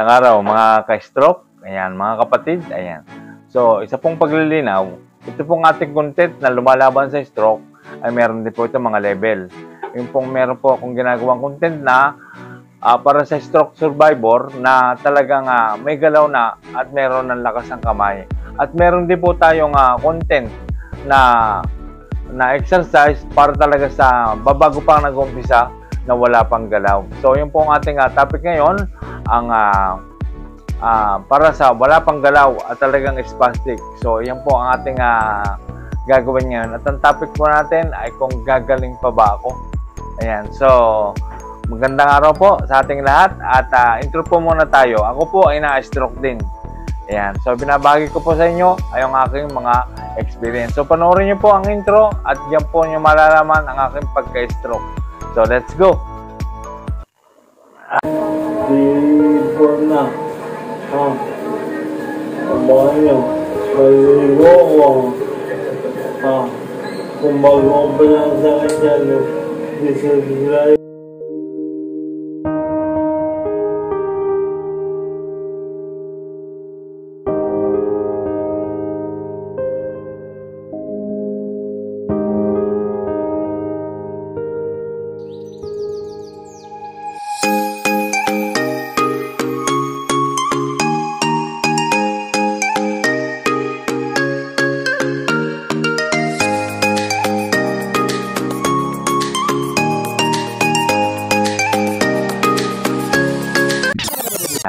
araw mga ka-stroke, ayan, mga kapatid, ayan. So, isa pong paglilinaw, ito pong ating content na lumalaban sa stroke, ay meron din po ito mga level. Yung pong meron po akong ginagawang content na para sa stroke survivor na talagang may galaw na at meron ng lakas ng kamay. At meron din po tayong content na exercise para talaga sa babago pang nag-umpisa na wala pang galaw. So, yun po ang ating topic ngayon, ang para sa wala pang galaw at talagang spastic. So, yan po ang ating gagawin ngayon. At ang topic po natin ay kung gagaling pa ba ako. Ayan. So, magandang araw po sa ating lahat at intro po muna tayo. Ako po ay na-stroke din. Ayan. So, binabagi ko po sa inyo ay ang aking mga experience. So, panoorin niyo po ang intro at yan po niyo malalaman ang aking pagka-stroke. So, let's go! Na. Ang mga nyo, maligo ko. Kung mag-open lang sa kanya, disubscribe.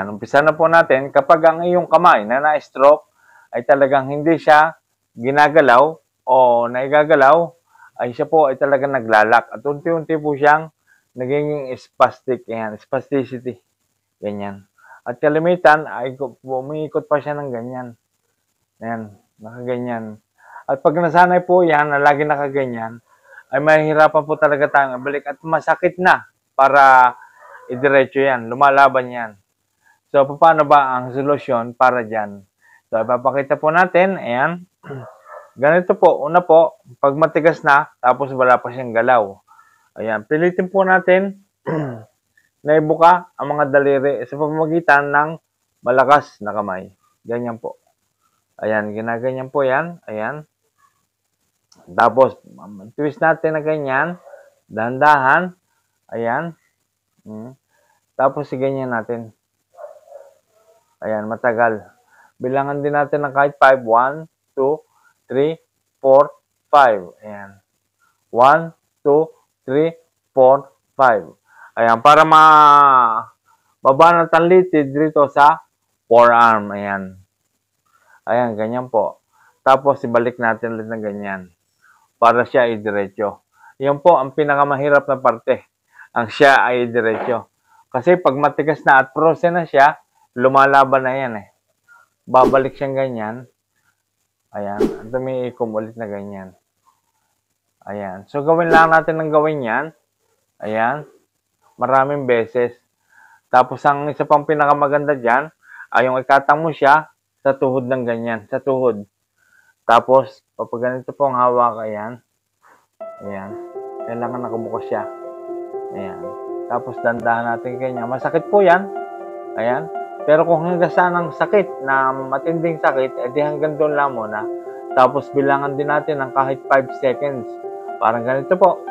Umpisa na po natin, kapag ang iyong kamay na na-stroke ay talagang hindi siya ginagalaw o naigagalaw, ay siya po ay talagang naglalak. At unti-unti po siyang nagiging spastic, yan, spasticity. Ganyan. At kalimitan ay umiikot pa siya ng ganyan. Yan, nakaganyan. At pag nasanay po yan, na lagi nakaganyan, ay mahihirapan po talaga tayong ibalik at masakit na para idiretso yan, lumalaban yan. So, paano ba ang solusyon para dyan? So, ipapakita po natin, ayan. Ganito po, una po, pag matigas na, tapos wala pa siyang galaw. Ayan, pilitin po natin na ibuka ang mga daliri sa pamamagitan ng malakas na kamay. Ganyan po. Ayan, ginaganyan po yan. Ayan. Tapos, twist natin na ganyan. Dahan-dahan. Ayan. Tapos, ganyan natin. Ayan, matagal. Bilangan din natin ng kahit 5. 1, 2, 3, 4, 5. Ayan. 1, 2, 3, 4, 5. Ayan, para mabanat ang litid dito sa forearm. Ayan. Ayan, ganyan po. Tapos, ibalik natin ulit na ganyan. Para siya ay diretso. Yan po ang pinakamahirap na parte. Ang siya ay diretso. Kasi pag matigas na at frozen na siya, lumalaban na yan eh. Babalik siyang ganyan. Ayan. At umiikom ulit na ganyan. Ayan. So, gawin lang natin ng gawin yan. Ayan. Maraming beses. Tapos, ang isa pang pinakamaganda dyan, ay yung ikatang mo siya sa tuhod ng ganyan. Sa tuhod. Tapos, kapag ganito po ang hawak, ayan. Ayan. Kailangan nakabukas siya. Ayan. Tapos, dandahan natin ganyan. Masakit po yan. Ayan. Pero kung hanggang saan ang sakit, na matinding sakit, edi hanggang doon lang muna. Tapos bilangan din natin ng kahit 5 seconds. Parang ganito po.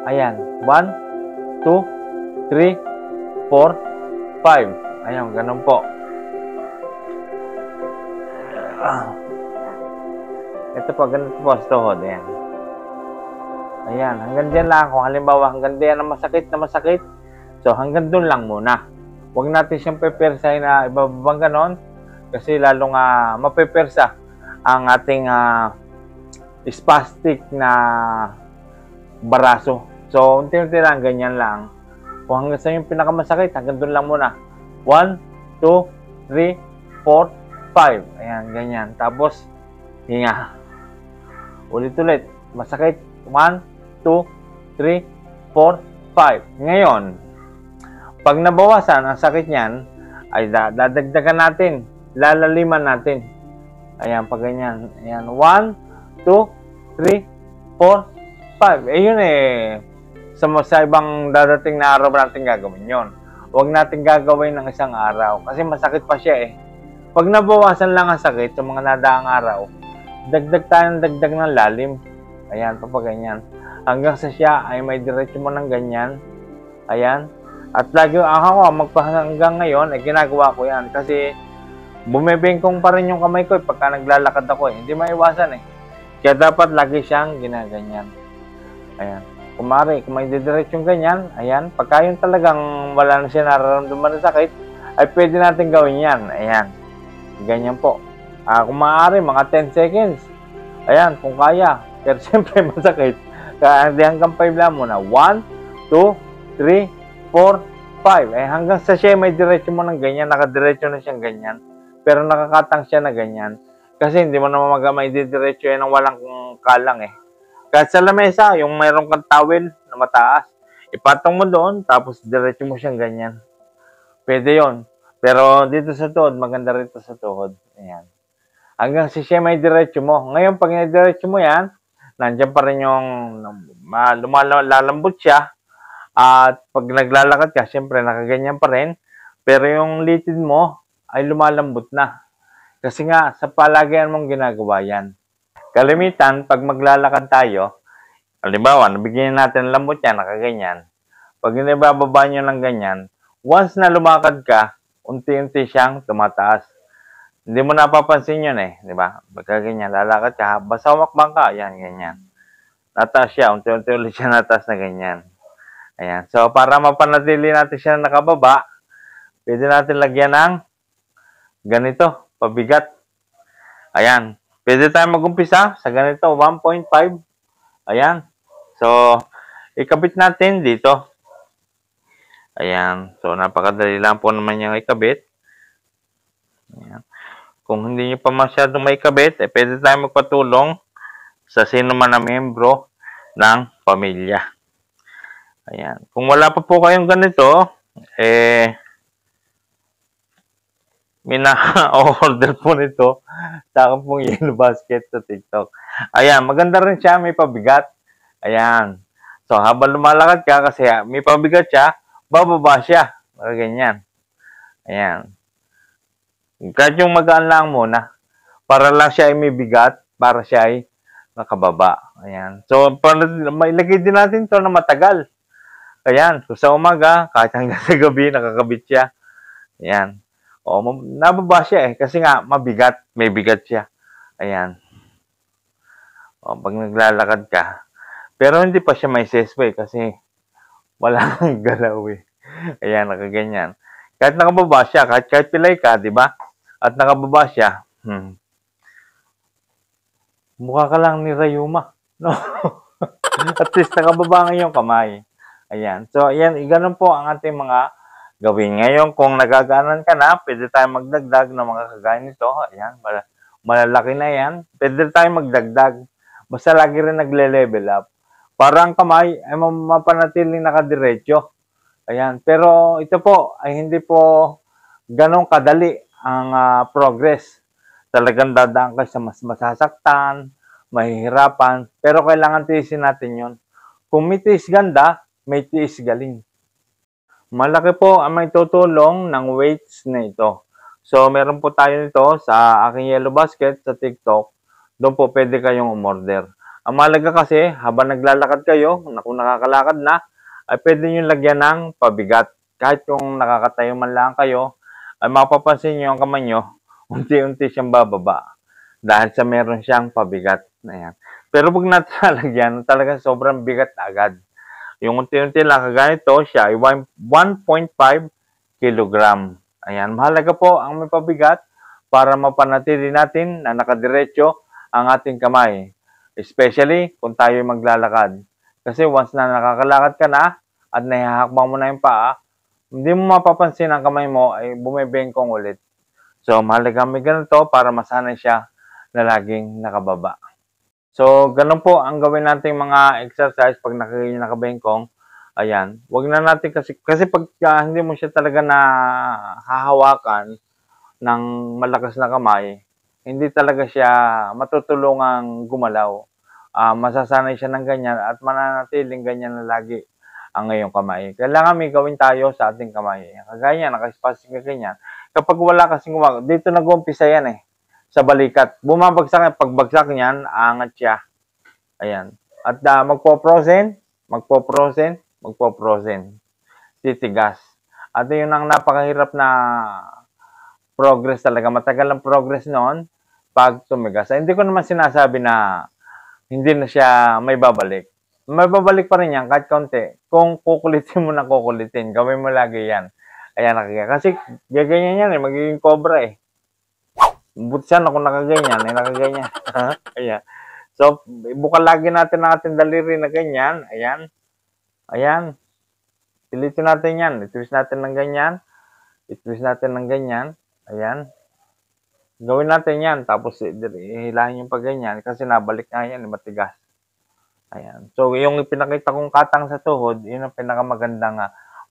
Ayan. 1, 2, 3, 4, 5. Ayan, ganun po. Ito po, ganito po sa tuhod. Ayan. Ayan, hanggang dyan lang. Kung halimbawa hanggang dyan na masakit, so hanggang doon lang muna. Huwag natin siyang pepersahin na ibabang ganon kasi lalong mapepersa ang ating spastic na baraso. So, unti-unti lang, ganyan lang. Kung hanggang sa yung pinakamasakit, hanggang doon lang muna. 1, 2, 3, 4, 5. Ayan, ganyan. Tapos, hinga. Ulit-ulit. Masakit. 1, 2, 3, 4, 5. Ngayon, pag nabawasan ang sakit niyan, ay dadagdagan natin, lalaliman natin. Ayan, pag ganyan. Ayan, 1, 2, 3, 4, 5. Eh, yun eh. Sa ibang dadating na araw natin gagawin yun. huwag natin gagawin ng isang araw kasi masakit pa siya eh. Pag nabawasan lang ang sakit sa mga nadaang araw, dagdag tayo ng dagdag ng lalim. Ayan, papaganyan. Hanggang sa siya ay may diretso mo ng ganyan. Ayan. At lagi ako, hanggang ngayon, ay ginagawa ko yan. Kasi bumibengkong pa rin yung kamay ko pagka naglalakad ako eh. Hindi maiwasan eh. Kaya dapat lagi siyang ginaganyan. Ayan. Kung may didiretsong ganyan, ayan. Pagka yun talagang wala na siya nararamdaman ng sakit, ay pwede natin gawin yan. Ayan. Ganyan po. Kung maaari, mga 10 seconds. Ayan, kung kaya. Pero siyempre masakit. Kaya hanggang 5 lang muna. 1, 2, 3, 4, 5. Hanggang sa siya may diretso mo ng ganyan. Nakadiretso na siyang ganyan. Pero nakakatang siya na ganyan. Kasi hindi mo naman may didiretso yan ng walang kalang eh. Kahit sa lamesa, yung mayroong kang towel na mataas, ipatong mo doon, tapos diretso mo siyang ganyan. Pwede yon. Pero dito sa tuhod, maganda rito sa tuhod. Ayan. Hanggang si siya may diretso mo. Ngayon, pag diretso mo yan, nandiyan pa rin yung lalambot siya. At pag naglalakad ka, siyempre nakaganyan pa rin. Pero yung litid mo ay lumalambot na. Kasi nga, sa palagayan mong ginagawa yan. Kalimitan, pag maglalakad tayo, halimbawa, nabigyan natin ng lambot yan, nakaganyan. Pag nabababa nyo ng ganyan, once na lumakad ka, unti-unti siyang tumataas. Hindi mo napapansin yun eh, di ba? Pagka ganyan, lalakad ka, basta umakbang ka, yan, ganyan. Nataas siya, unti-unti ulit siya nataas na ganyan. Ayan. So, para mapanatili natin siya na nakababa, pwede natin lagyan ng ganito, pabigat. Ayan. Pwede tayo mag-umpisa sa ganito, 1.5. Ayan. So, ikabit natin dito. Ayan. So, napakadali lang po naman yung ikabit. Ayan. Kung hindi nyo pa masyadong maikabit, pwede tayo magpatulong sa sino man na membro ng pamilya. Ayan. Kung wala pa po kayong ganito, may na-order po nito sa akin pong Yellow Basket sa TikTok. Ayan. Maganda rin siya. May pabigat. Ayan. So, habang lumalakad ka, kasi may pabigat siya, bababa siya. Ganyan. Ayan. Kahit yung magaan lang muna. Para lang siya ay may bigat, para siya ay nakababa. Ayan. So, mailagay din natin ito na matagal. Ayan. So, sa umaga, kahit hanggang sa gabi, nakakabit siya. Ayan. O, nababa siya eh. Kasi nga, mabigat. May bigat siya. Ayan. O, pag naglalakad ka. Pero hindi pa siya may sesway kasi wala kang galaw eh. Ayan, nakaganyan. Kahit nakababa siya, kahit pilay ka, di ba? At nakababa siya, mukha ka lang ni Rayuma. No? At least nakababa ang iyong kamay. Ayan. So, ayan, ganun po ang ating mga gawin. Ngayon, kung nagaganan ka na, pwede tayo magdagdag ng mga kagaya nito. Ayan, malalaki na yan. Pwede tayo magdagdag. Basta lagi rin nagle-level up. Para ang kamay ay mapanatiling nakadiretso. Ayan. Pero ito po ay hindi po ganong kadali ang progress. Talagang dadaan ka sa mas masasaktan, mahihirapan, pero kailangan tiisin natin yon. Kung may tiis ganda, may tiis galing. Malaki po ang may tutulong ng weights na ito. So, meron po tayo nito sa aking Yellow Basket sa TikTok. Doon po pwede kayong umorder. Ang mahalaga kasi, habang naglalakad kayo, kung nakakalakad na, ay pwede nyo lagyan ng pabigat. Kahit kung nakakatayo man lang kayo, ay mapapansin nyo ang kamay nyo, unti-unti siyang bababa. Dahil sa meron siyang pabigat. Ayan. Pero pag natalagyan, talagang sobrang bigat agad. Yung unti-unti lang kaganito, siya ay 1.5 kilogram. Ayan. Mahalaga po ang may pabigat para mapanatili natin na nakadiretso ang ating kamay. Especially kung tayo maglalakad. Kasi once na nakakalakad ka na at nahihakbang mo na yung paa, hindi mo mapapansin ang kamay mo ay bumibengkong ulit. So, mahalaga may ganito para masanay siya na laging nakababa. So, ganun po ang gawin nating mga exercise pag nakabengkong. Ayan. Wag na natin kasi pag hindi mo siya talaga na hahawakan ng malakas na kamay, hindi talaga siya matutulungang gumalaw. Masasanay siya ng ganyan at mananatiling ganyan na lagi. ang iyong kamay. Kailangan may gawin tayo sa ating kamay. Kagaya, nakaspasing ka ganyan. Kapag wala kasing gumagawa, dito nag-uumpisa yan eh, sa balikat. Bumabagsak yan, pagbagsak niyan, aangat siya. Ayan. At magpo-frozen, titigas. At yun ang napakahirap na progress talaga. Matagal ang progress noon pag tumigas. Hindi ko naman sinasabi na hindi na siya may babalik. May babalik pa rin yan kahit kaunti. Kung kukulitin mo na kukulitin, gawin mo lagi yan. Ayan, nakikita. Kasi gaganyan yan eh, magiging cobra eh. Butsan ako nakaganyan, nakaganyan. Ayan. So, buka lagi natin ang ating daliri na ganyan. Ayan. Ayan. Pilitin natin yan. I-twist natin ng ganyan. I-twist natin ng ganyan. Ayan. Gawin natin yan. Tapos, hilahin yung pag ganyan. Kasi nabalik nga yan, matigas. Ayan. So, yung pinakita kong katang sa tuhod, yun ang pinakamagandang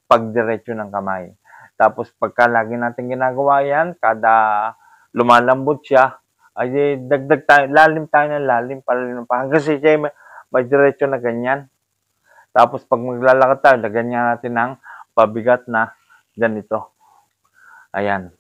pagdiretso ng kamay. Tapos, pagka lagi natin ginagawa yan, kada lumalambot siya, ay dagdag tayo, lalim tayo ng lalim, palalim pa. Hanggang siya may diretso na ganyan. Tapos, pag maglalakad tayo, lagyan natin ng pabigat na ganito. Ayan.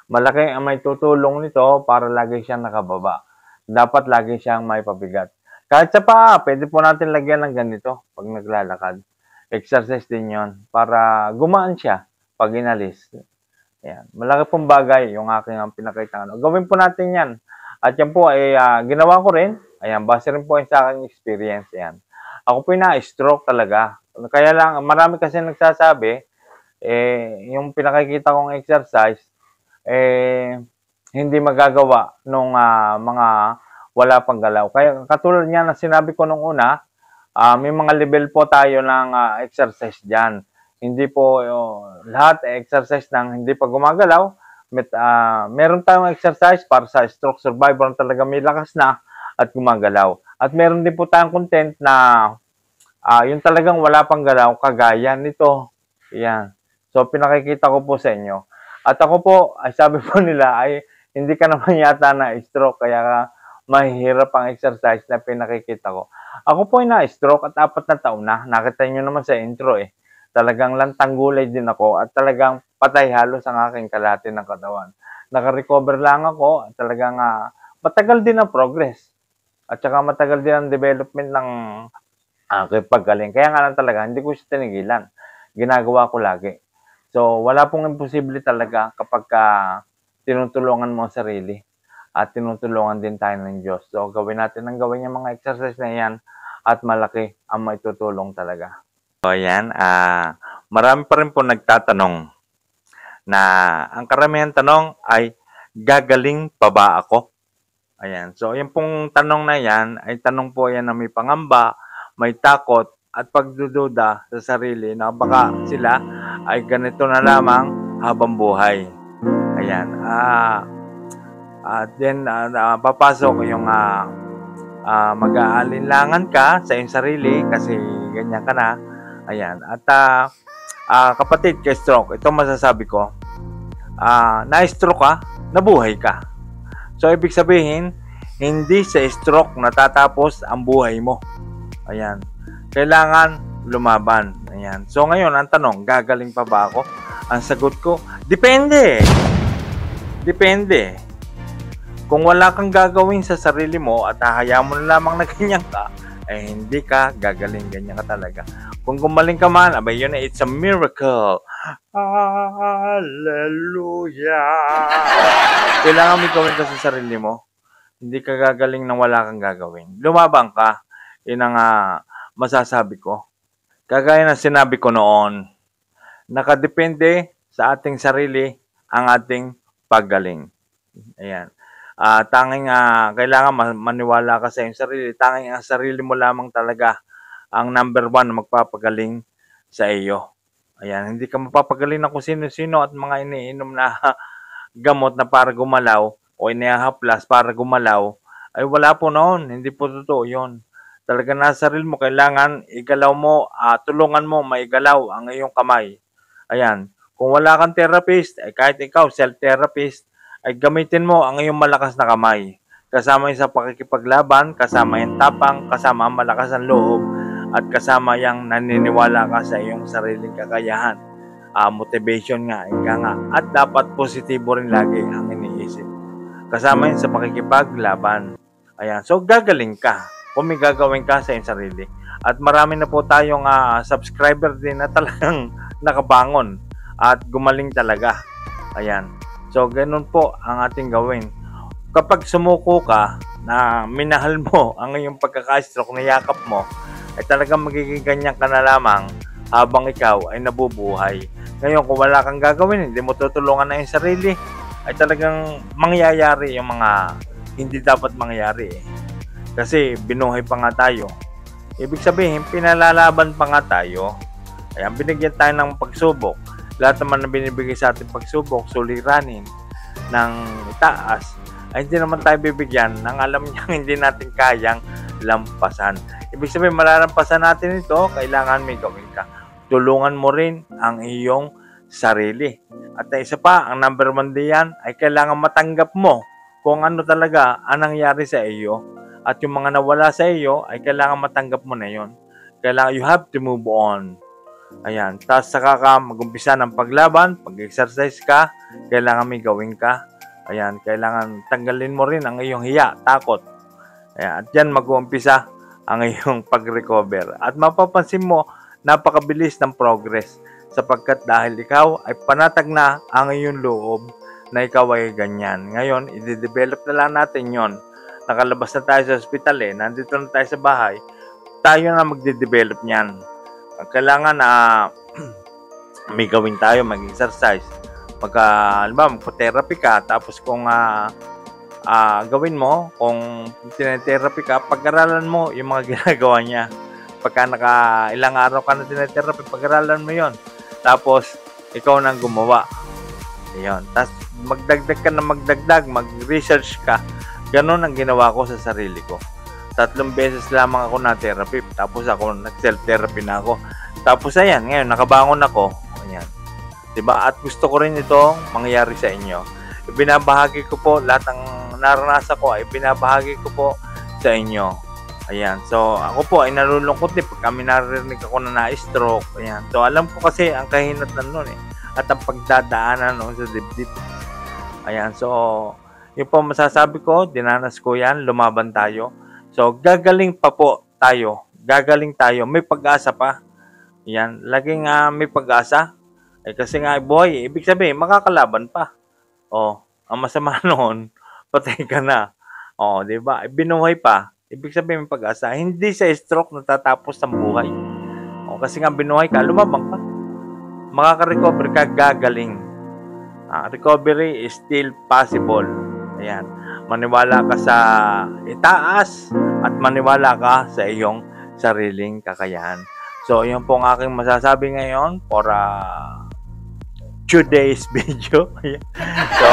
Malaki ang may tutulong nito para lagi siyang nakababa. Dapat lagi siyang may pabigat. Kahit sa paa, pwede po natin lagyan ng ganito pag naglalakad. Exercise din yon para gumaan siya pag inalis. Ayan. Malaki pong bagay yung aking pinakita. Gawin po natin yan. At yan po ay ginawa ko rin. Ayan, base rin po sa aking experience. Ayan. Ako po yung na-stroke talaga. Kaya lang, marami kasi nagsasabi, yung pinakikita kong exercise, hindi magagawa nung mga wala pang galaw. Kaya katulad niya na sinabi ko nung una, may mga level po tayo ng exercise dyan. Hindi po lahat exercise ng hindi pa gumagalaw. Meron tayong exercise para sa stroke survivor na talaga may lakas na at gumagalaw. At meron din po tayong content na yung talagang wala pang galaw, kagaya nito. Yan. So, pinakikita ko po sa inyo. At ako po, ay sabi po nila, ay hindi ka naman yata na stroke, kaya mahihirap ang exercise na pinakikita ko. Ako po ay na-stroke at 4 na taon na. Nakita nyo naman sa intro eh. Talagang lantang gulay din ako at talagang patay halos ang aking kalahati ng katawan. Naka-recover lang ako at talagang matagal din ang progress. At saka matagal din ang development ng paggaling. Kaya nga lang talaga, hindi ko siya tinigilan. Ginagawa ko lagi. So, wala pong imposible talaga kapag tinutulungan mo ang sarili at tinutulungan din tayo ng Diyos. So, gawin natin ang gawin yung mga exercise na yan at malaki ang maitutulong talaga. So, ayan. Marami pa rin po nagtatanong na ang karamihan tanong ay gagaling pa ba ako? Ayan. So, yung pong tanong na yan ay tanong po yan na may pangamba, may takot at pagdududa sa sarili na baka sila ay ganito na lamang habang buhay. Ayan. At then, papasok yung mag-aalinlangan ka sa iyong sarili kasi ganyan ka na. Ayan. At kapatid, kay stroke, ito masasabi ko, na-stroke ka, nabuhay ka. So, ibig sabihin, hindi sa stroke natatapos ang buhay mo. Ayan. Kailangan lumaban. Ayan. So, ngayon, ang tanong, gagaling pa ba ako? Ang sagot ko, depende. Depende. Kung wala kang gagawin sa sarili mo at hahayaan mo na lamang na ganyan ka, eh hindi ka gagaling, ganyan ka talaga. Kung gumaling ka man, abay yun na, it's a miracle. Hallelujah! Kailangan may gawin ka sa sarili mo. Hindi ka gagaling nang wala kang gagawin. Lumabang ka. Yun ang masasabi ko. Kagaya ng sinabi ko noon, nakadepende sa ating sarili ang ating paggaling. Ayan. Tanging kailangan maniwala ka sa iyong sarili. Tanging ang sarili mo lamang talaga ang number 1 na magpapagaling sa iyo. Ayan, hindi ka mapapagaling na kung sino-sino at mga iniinom na gamot na para gumalaw o inihahaplas para gumalaw. Ay wala po noon. Hindi po totoo yun. Talaga nasa sarili mo, kailangan igalaw mo, tulungan mo maigalaw ang iyong kamay. Ayan. Kung wala kang therapist, ay kahit ikaw, self-therapist, ay gamitin mo ang iyong malakas na kamay. Kasama yung sa pakikipaglaban, kasama yung tapang, kasama ang malakas ang loob, at kasama yang naniniwala ka sa iyong sariling kakayahan. Motivation nga, ika nga. At dapat positibo rin lagi ang iniisip. Kasama yun sa pakikipaglaban. Ayan. So, gagaling ka kung may gagawin ka sa iyong sarili. At marami na po tayong subscriber din na talagang nakabangon at gumaling talaga. Ayan. So, ganun po ang ating gawin. Kapag sumuko ka na minahal mo ang iyong pagkaka-stroke, niyakap mo, ay talagang magiging ganyan ka na lamang habang ikaw ay nabubuhay. Ngayon, kung wala kang gagawin, hindi mo tutulungan na yung sarili, ay talagang mangyayari yung mga hindi dapat mangyari. Kasi binuhay pa nga tayo. Ibig sabihin, pinalalaban pa nga tayo. Ayan, binigyan tayo ng pagsubok. Lahat naman na binibigay sa ating pagsubok, suliranin ng itaas, ay hindi naman tayo bibigyan ng alam niya hindi natin kayang lampasan. Ibig sabihin, malalampasan natin ito, kailangan may gawin ka. Tulungan mo rin ang iyong sarili. At isa pa, ang number 1 diyan ay kailangan matanggap mo kung ano talaga ang nangyari sa iyo. At yung mga nawala sa iyo ay kailangan matanggap mo na yon. Kailangan, you have to move on. Ayan. Tapos saka ka mag-umpisa ng paglaban, pag-exercise ka, kailangan may gawin ka. Ayan. Kailangan tanggalin mo rin ang iyong hiya, takot. Ayan. At yan mag-uumpisa ang iyong pag-recover. At mapapansin mo, napakabilis ng progress. Sapagkat dahil ikaw ay panatag na ang iyong loob na ikaw ay ganyan. Ngayon, i-develop na lang natin yon. Nakalabas na tayo sa ospital nandito na tayo sa bahay, tayo na magde-develop niyan. Kailangan na may gawin tayo, mag-exercise. Magpa-therapy ka, tapos kung gawin mo, kung tinetherapy ka, pag-aralan mo yung mga ginagawa niya. Pagka ilang araw ka na tinetherapy, pag-aralan mo yon. Tapos, ikaw nang gumawa. Ayun. Tapos, magdagdag ka na magdagdag, mag-research ka. Ganon ang ginawa ko sa sarili ko. 3 beses lamang ako na therapy. Tapos ako, nag-self-therapy na ako. Tapos, ayan, ngayon, nakabangon ako. Ayan. Diba? At gusto ko rin itong mangyari sa inyo. Ibinabahagi ko po, lahat ng naranasan ko ay binabahagi ko po sa inyo. Ayan. So, ako po ay nalulungkot din pag kami naririnig ako na na-stroke. Ayan. So, alam ko kasi ang kahinatnan nun at ang pagdadaanan nun sa dibdib. Ayan. So, yung po masasabi ko, dinanas ko yan, lumaban tayo. So, gagaling pa po tayo. Gagaling tayo. May pag-asa pa. Ayan. Laging may pag-asa. Kasi nga, boy, ibig sabihin, makakalaban pa. Ang masama noon, patay ka na. Diba? Binuhay pa. Ibig sabihin may pag-asa. Hindi sa stroke natatapos ang buhay. Kasi nga binuhay ka, lumabang ka. Makaka-recover ka, gagaling. Recovery is still possible. Ayan. Maniwala ka sa itaas at maniwala ka sa iyong sariling kakayahan. So, yun po ang aking masasabi ngayon for today's video. So,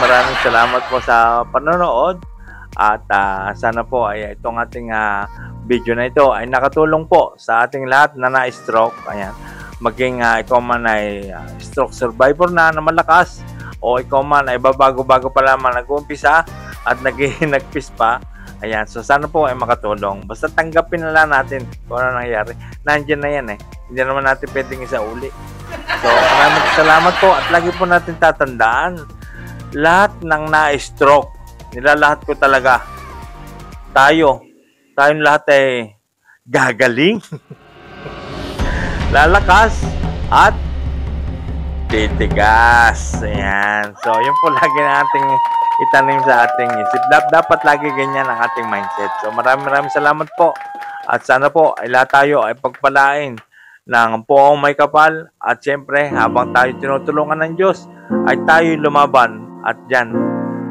maraming salamat po sa panonood. At sana po ay itong ating video na ito ay nakatulong po sa ating lahat na na-stroke. Ayan. Maging ikaw man ay stroke survivor na malakas o ikaw man ay babago-bago pa lamang nag-uumpisa at nagpis pa. Ayan. So sana po ay makatulong. Basta tanggapin na lang natin kung ano nangyari. Nandiyan na yan Hindi naman natin pwedeng isauli. So maraming salamat po at lagi po natin tatandaan lahat ng na-stroke. Nilalahat ko talaga. Tayong lahat ay gagaling, lalakas, at titigas. Ayan. So, yun po lagi nating itanim sa ating isip. Dapat lagi ganyan ang ating mindset. So, maraming salamat po. At sana po ay lahat tayo ay pagpalain ng poong may kapal. At syempre, habang tayo tinutulungan ng Diyos, ay tayo lumaban. At dyan,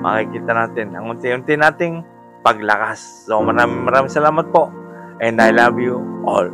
makikita natin ang unti-unti nating paglakas. So maraming salamat po. And I love you all.